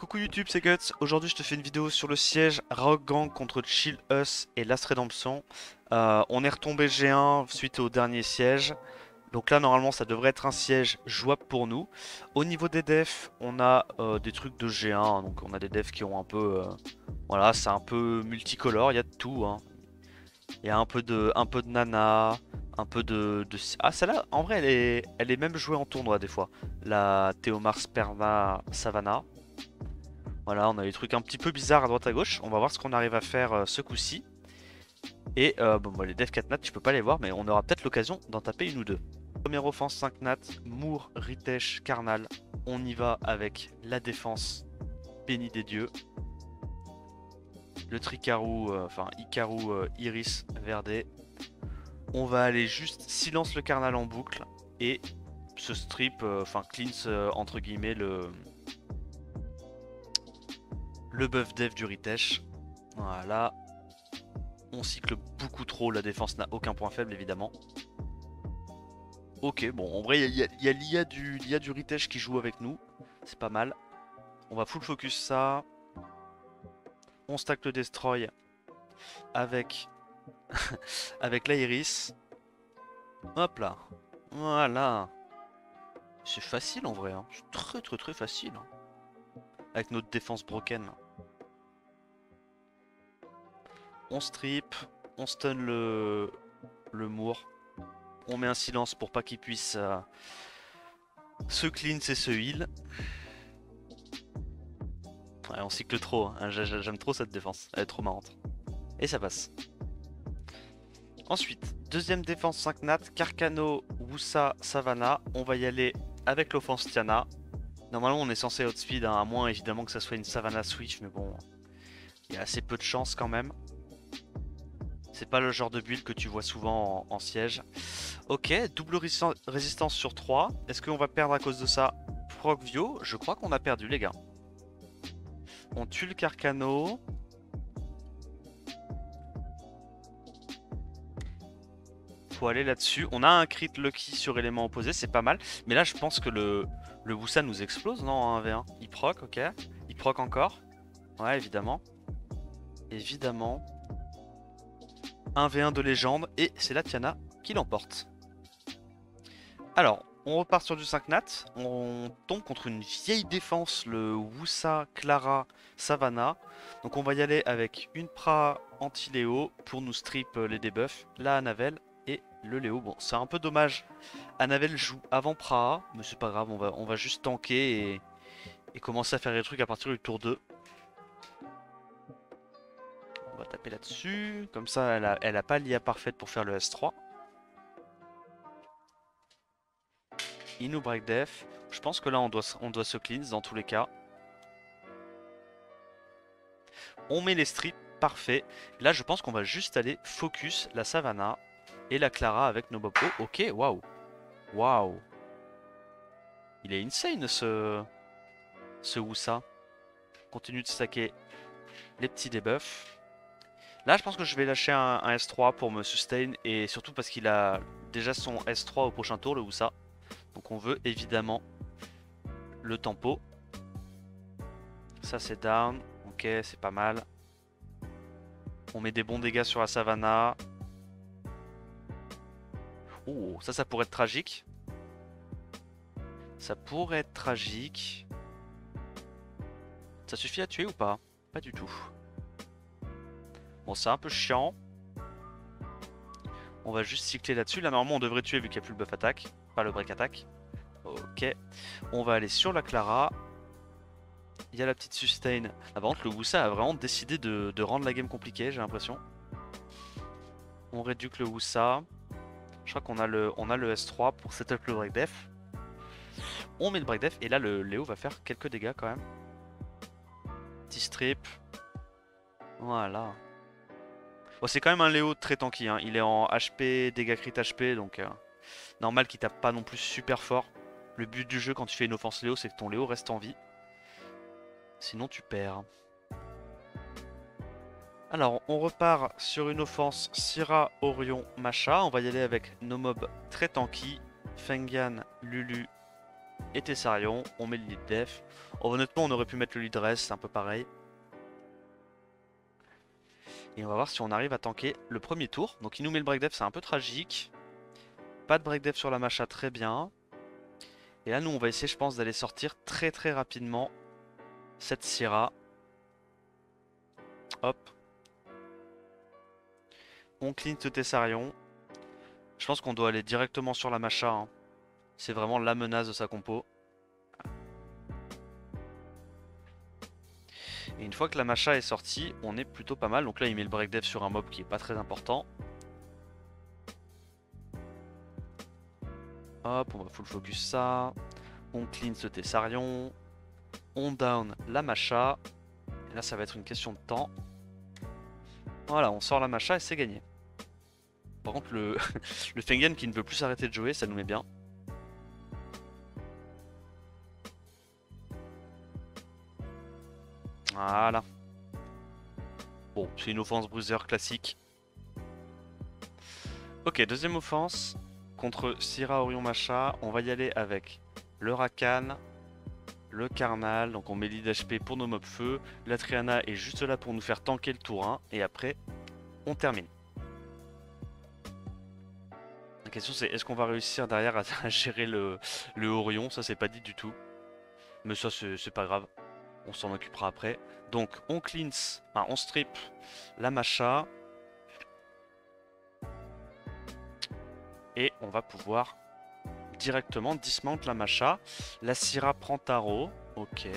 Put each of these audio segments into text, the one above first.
Coucou YouTube, c'est Guts. Aujourd'hui, je te fais une vidéo sur le siège Rogue Gang contre Chill Us et Last Redemption. On est retombé G1 suite au dernier siège. Donc là, normalement, ça devrait être un siège jouable pour nous. Au niveau des defs, on a des trucs de G1. Donc on a des defs qui ont un peu... voilà, c'est un peu multicolore, il y a de tout, hein. Il y a un peu de nana, un peu Ah, celle-là, en vrai, elle est même jouée en tournoi des fois. La Théomar Sperma Savannah. Voilà, on a des trucs un petit peu bizarres à droite à gauche. On va voir ce qu'on arrive à faire ce coup-ci. Et bon, bah, les devs 4 nat, tu peux pas les voir, mais on aura peut-être l'occasion d'en taper une ou deux. Première offense 5 nat, Moore, Ritesh, Karnal. On y va avec la défense bénie des dieux. Le Tricarou, enfin Icarou, Iris, Verde. On va aller juste silence le Karnal en boucle et se strip, enfin cleanse entre guillemets le buff dev du Ritesh. Voilà. On cycle beaucoup trop, la défense n'a aucun point faible évidemment. Ok, bon en vrai il y a l'IA du Ritesh qui joue avec nous. C'est pas mal. On va full focus ça. On stack le Destroy avec, avec l'Iris. Hop là. Voilà. C'est facile en vrai, hein. C'est très facile, hein. Avec notre défense broken. On strip. On stun le Moore. On met un silence pour pas qu'il puisse se cleanse et se heal. Ouais, on cycle trop, hein. J'aime trop cette défense, elle est trop marrante. Et ça passe. Ensuite, deuxième défense 5 nat, Carcano, Wusa, Savannah. On va y aller avec l'offense Tiana. Normalement on est censé outspeed, hein, à moins évidemment que ça soit une Savannah switch, mais bon, il y a assez peu de chance quand même. C'est pas le genre de build que tu vois souvent en siège. Ok, double résistance sur 3. Est-ce qu'on va perdre à cause de ça? Frogvio, je crois qu'on a perdu les gars. On tue le Carcano. Faut aller là-dessus. On a un crit lucky sur élément opposé, c'est pas mal. Mais là, je pense que le Wusa nous explose, non, en 1v1. Il proc, ok. Il proc encore. Ouais, évidemment. Évidemment. 1v1 de légende. Et c'est la Tiana qui l'emporte. Alors, on repart sur du 5 nat. On tombe contre une vieille défense, le Wusa, Clara, Savannah. Donc on va y aller avec une Pra anti-Léo pour nous strip les debuffs. La Anavel et le Léo. Bon, c'est un peu dommage. Anavel joue avant Pra, mais c'est pas grave, on va juste tanker et commencer à faire des trucs à partir du tour 2. On va taper là-dessus. Comme ça, elle a pas l'IA parfaite pour faire le S3. Il nous break def. Je pense que là, on doit se cleanse dans tous les cas. On met les strips, parfait. Là, je pense qu'on va juste aller focus la Savannah et la Clara avec nos bobos. Oh, ok, waouh. Waouh. Il est insane ce Wusa. Continue de stacker les petits debuffs. Là, je pense que je vais lâcher un S3 pour me sustain et surtout parce qu'il a déjà son S3 au prochain tour, le Wusa. Donc on veut évidemment le tempo. Ça, c'est down. Ok, c'est pas mal. On met des bons dégâts sur la Savannah. Oh, ça pourrait être tragique. Ça pourrait être tragique. Ça suffit à tuer ou pas? Pas du tout. Bon, c'est un peu chiant. On va juste cycler là-dessus. Là, normalement, on devrait tuer vu qu'il n'y a plus le buff attaque. Pas le break attaque. Ok. On va aller sur la Clara. Il y a la petite sustain. Ah, par contre, le Wusa a vraiment décidé de rendre la game compliquée, j'ai l'impression. On réduit le Wusa. Je crois qu'on a le S3 pour setup le break def. On met le break def et là le Léo va faire quelques dégâts quand même. Petit strip. Voilà. Bon, c'est quand même un Léo très tanky, hein. Il est en HP, dégâts crit HP, donc normal qu'il tape pas non plus super fort. Le but du jeu quand tu fais une offense Léo, c'est que ton Léo reste en vie. Sinon tu perds. Alors on repart sur une offense Syrah, Orion, Masha. On va y aller avec nos mobs très tanky. Fengan, Lulu, et Tessarion. On met le lead def. Oh, honnêtement, on aurait pu mettre le lead rest, c'est un peu pareil. Et on va voir si on arrive à tanker le premier tour. Donc il nous met le break def, c'est un peu tragique. Pas de break def sur la Masha, très bien. Et là, nous, on va essayer, je pense, d'aller sortir très très rapidement cette Syrah. Hop. On clean ce Tessarion. Je pense qu'on doit aller directement sur la Masha. Hein. C'est vraiment la menace de sa compo. Et une fois que la Masha est sortie, on est plutôt pas mal. Donc là, il met le break def sur un mob qui est pas très important. Hop, on va full focus ça. On clean ce Tessarion. On down la Masha. Et là, ça va être une question de temps. Voilà, on sort la Masha et c'est gagné. Par contre, le Fengen qui ne veut plus arrêter de jouer, ça nous met bien. Voilà. Bon, c'est une offense bruiser classique. Ok, deuxième offense. Contre Syrah Orion Masha, on va y aller avec le Rakan, le Karnal. Donc on met lead HP pour nos mobs feu. La Triana est juste là pour nous faire tanker le tour 1. Et après, on termine. La question c'est est-ce qu'on va réussir derrière à gérer le Orion? Ça c'est pas dit du tout. Mais ça c'est pas grave. On s'en occupera après. Donc on cleanse, enfin on strip la Masha. Et on va pouvoir directement dismount la Masha. La Syrah prend tarot. Ok.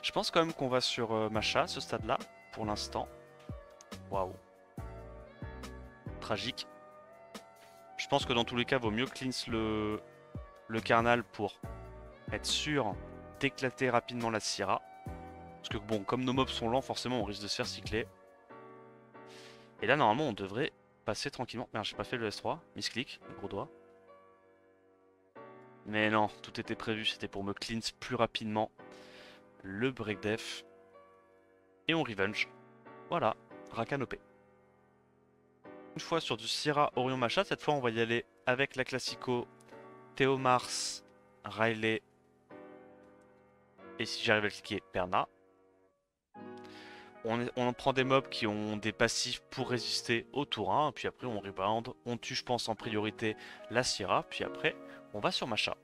Je pense quand même qu'on va sur Masha à ce stade-là, pour l'instant. Waouh. Tragique. Je pense que dans tous les cas, vaut mieux cleanse le Karnal pour être sûr d'éclater rapidement la Syrah. Parce que bon, comme nos mobs sont lents, forcément on risque de se faire cycler. Et là, normalement, on devrait passer tranquillement. Merde, j'ai pas fait le S3. Misclick, le gros doigt. Mais non, tout était prévu, c'était pour me cleanse plus rapidement le break def. Et on revenge. Voilà, Rakan OP. Une fois sur du Syrah Orion Masha, cette fois on va y aller avec la Classico, Théo Mars, Riley. Et si j'arrive à le cliquer, Perna. On prend des mobs qui ont des passifs pour résister au tour 1. Puis après on rebound, on tue je pense en priorité la Syrah. Puis après on va sur Masha.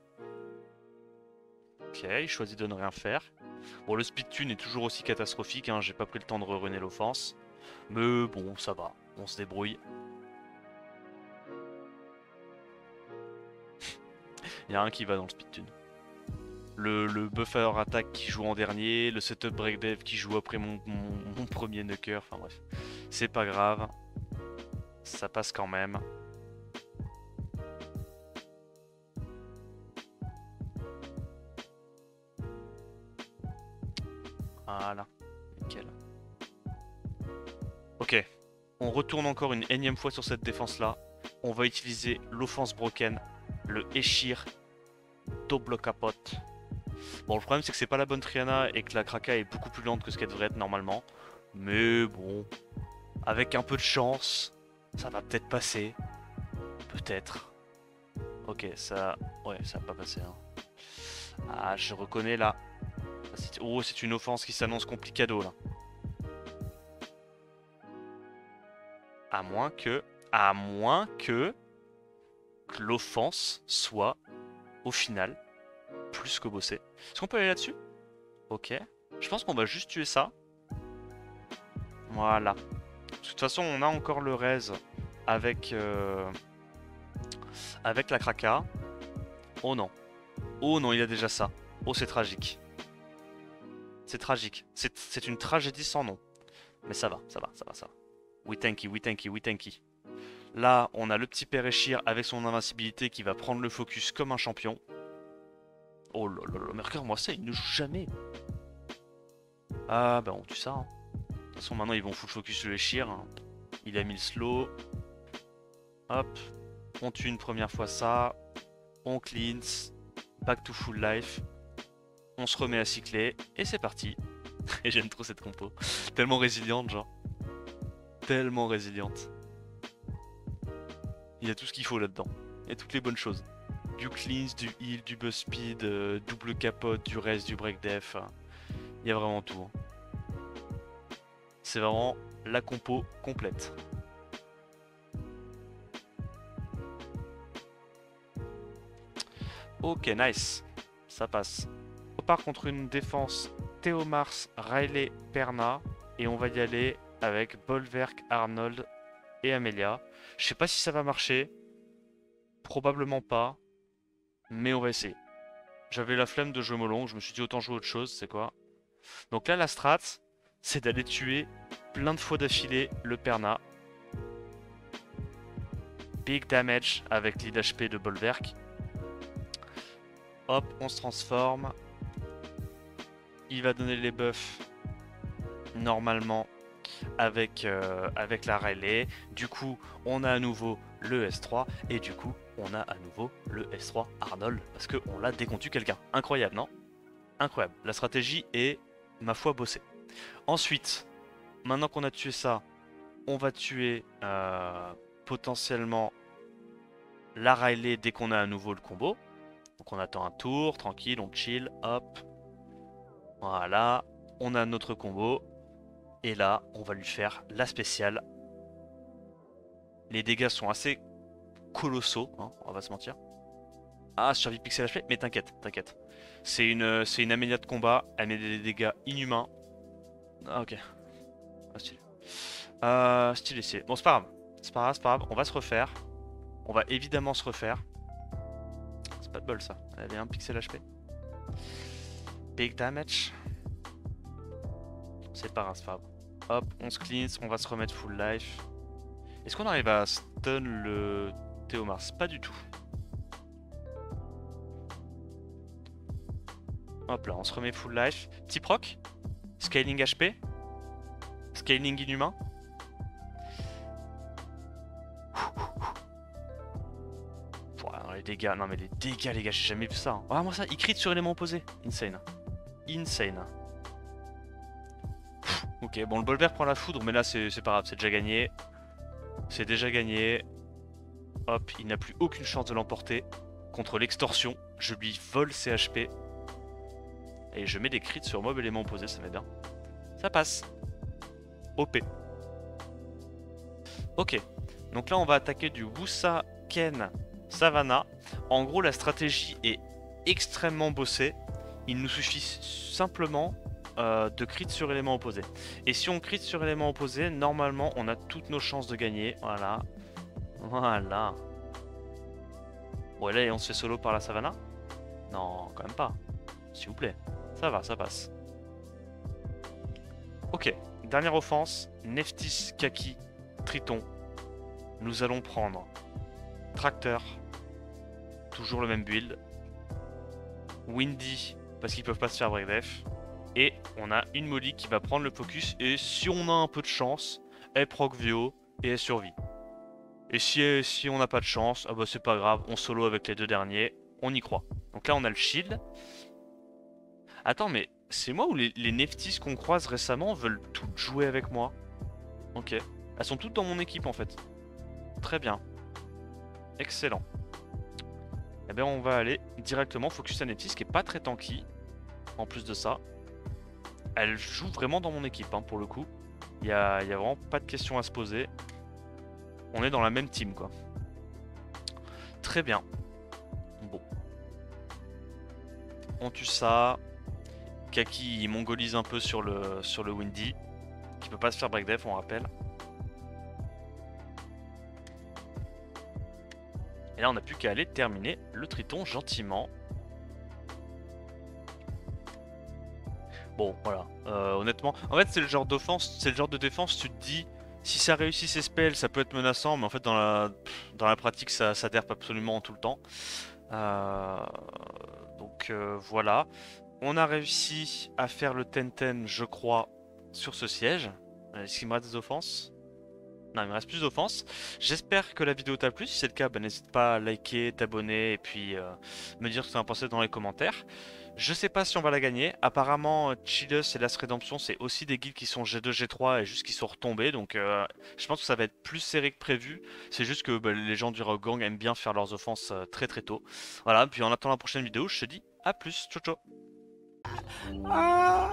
Ok, il choisit de ne rien faire. Bon, le speed tune est toujours aussi catastrophique, hein, j'ai pas pris le temps de re-runner l'offense. Mais bon, ça va, on se débrouille. Il y a un qui va dans le speed tune. Le buffer attack qui joue en dernier, le setup break dev qui joue après mon premier knocker, enfin bref. C'est pas grave, ça passe quand même. Voilà, nickel. Ok, on retourne encore une énième fois sur cette défense là. On va utiliser l'offense broken, le Eshir, double capote. Bon, le problème c'est que c'est pas la bonne Triana et que la Kraka est beaucoup plus lente que ce qu'elle devrait être normalement. Mais bon, avec un peu de chance, ça va peut-être passer. Peut-être. Ok, ça... Ouais, ça va pas passer. Hein. Ah, je reconnais là. Oh, c'est une offense qui s'annonce complicado là. À moins que l'offense soit, au final, plus que bossé. Est-ce qu'on peut aller là-dessus? Ok. Je pense qu'on va juste tuer ça. Voilà. De toute façon, on a encore le raise avec, avec la Kraka. Oh non. Oh non, il a déjà ça. Oh, c'est tragique. C'est tragique. C'est une tragédie sans nom. Mais ça va. We tanky. Là, on a le petit père Eshir avec son invincibilité qui va prendre le focus comme un champion. Oh là là là, mais regarde-moi ça, il ne joue jamais. Ah bah on tue ça. Hein. De toute façon, maintenant ils vont full focus le Eshir. Hein. Il a mis le slow. Hop. On tue une première fois ça. On cleanse. Back to full life. On se remet à cycler. Et c'est parti. Et j'aime trop cette compo. Tellement résiliente, genre. Tellement résiliente. Il y a tout ce qu'il faut là-dedans. Il y a toutes les bonnes choses. Du cleanse, du heal, du buzz speed, double capote, du rest, du break def. Il y a vraiment tout. C'est vraiment la compo complète. Ok, nice. Ça passe. On part contre une défense Théomars, Riley, Perna. Et on va y aller avec Bolverk, Arnold et Amelia. Je sais pas si ça va marcher. Probablement pas. Mais on va essayer. J'avais la flemme de jouer Molong. Je me suis dit autant jouer autre chose. C'est quoi? Donc là, la strat, c'est d'aller tuer plein de fois d'affilée le Perna. Big damage avec lead HP de Bolverk. Hop, on se transforme. Il va donner les buffs normalement avec la Riley. Du coup, on a à nouveau le S3 et du coup, on a à nouveau le S3 Arnold parce qu'on l'a dès qu'on tue quelqu'un. Incroyable, non? Incroyable. La stratégie est, ma foi, bossée. Ensuite, maintenant qu'on a tué ça, on va tuer potentiellement la Riley dès qu'on a à nouveau le combo. Donc on attend un tour, tranquille, on chill, hop. Voilà, on a notre combo. Et là, on va lui faire la spéciale. Les dégâts sont assez colossaux, hein, on va pas se mentir. Ah, survie pixel HP, mais t'inquiète, t'inquiète. C'est une Amélia de combat, elle met des dégâts inhumains. Ah, ok. Ah, stylé. Stylé, stylé. Bon, c'est pas grave. C'est pas grave, c'est pas grave. On va se refaire. On va évidemment se refaire. C'est pas de bol ça. Elle avait un pixel HP. Big damage. C'est pas grave, c'est pas grave. Hop, on se cleanse, on va se remettre full life. Est-ce qu'on arrive à stun le Théomars? Pas du tout. Hop là, on se remet full life. Petit proc. Scaling HP. Scaling inhumain. Les dégâts, non mais les dégâts les gars, j'ai jamais vu ça. Hein. Ah moi ça, il crit sur élément opposé. Insane. Insane. Ok, bon le Bolver prend la foudre, mais là c'est pas grave, c'est déjà gagné. C'est déjà gagné. Hop, il n'a plus aucune chance de l'emporter. Contre l'extorsion, je lui vole ses HP. Et je mets des crits sur mob élément opposé, ça m'aide bien. Ça passe. OP. Ok, donc là on va attaquer du Wusa Ken Savannah. En gros la stratégie est extrêmement bossée. Il nous suffit simplement de crit sur élément opposé. Et si on crit sur élément opposé, normalement on a toutes nos chances de gagner. Voilà. Voilà. Ouais là on se fait solo par la Savannah? Non, quand même pas. S'il vous plaît. Ça va, ça passe. Ok, dernière offense. Nephthys, Kaki, Triton. Nous allons prendre Tracteur. Toujours le même build. Windy, parce qu'ils peuvent pas se faire break def. Et on a une Molly qui va prendre le focus. Et si on a un peu de chance, elle proc VO et elle survit. Et si on n'a pas de chance, ah bah c'est pas grave, on solo avec les deux derniers. On y croit. Donc là on a le shield. Attends mais c'est moi ou les Nephthys qu'on croise récemment veulent toutes jouer avec moi? Ok. Elles sont toutes dans mon équipe en fait. Très bien. Excellent. Eh bien on va aller directement focus à Nephthys qui est pas très tanky. En plus de ça. Elle joue vraiment dans mon équipe hein, pour le coup. Il y a vraiment pas de questions à se poser. On est dans la même team quoi. Très bien. Bon. On tue ça. Kaki il mongolise un peu sur le Windy. Qui peut pas se faire break def on rappelle. Et là on n'a plus qu'à aller terminer le Triton gentiment. Bon voilà, honnêtement, en fait c'est le genre d'offense, c'est le genre de défense, tu te dis, si ça réussit ses spells ça peut être menaçant, mais en fait dans la pratique ça derpe absolument tout le temps. Donc voilà, on a réussi à faire le 10-10 je crois sur ce siège. Est-ce qu'il me reste des offenses? Non, il me reste plus d'offenses. J'espère que la vidéo t'a plu. Si c'est le cas, bah, n'hésite pas à liker, t'abonner et puis me dire ce que tu en as pensé dans les commentaires. Je sais pas si on va la gagner. Apparemment, Chillus et Last Redemption, c'est aussi des guilds qui sont G2, G3 et juste qui sont retombés. Donc je pense que ça va être plus serré que prévu. C'est juste que bah, les gens du Rogue Gang aiment bien faire leurs offenses très très tôt. Voilà, puis en attendant la prochaine vidéo, je te dis à plus. Ciao ciao. Ah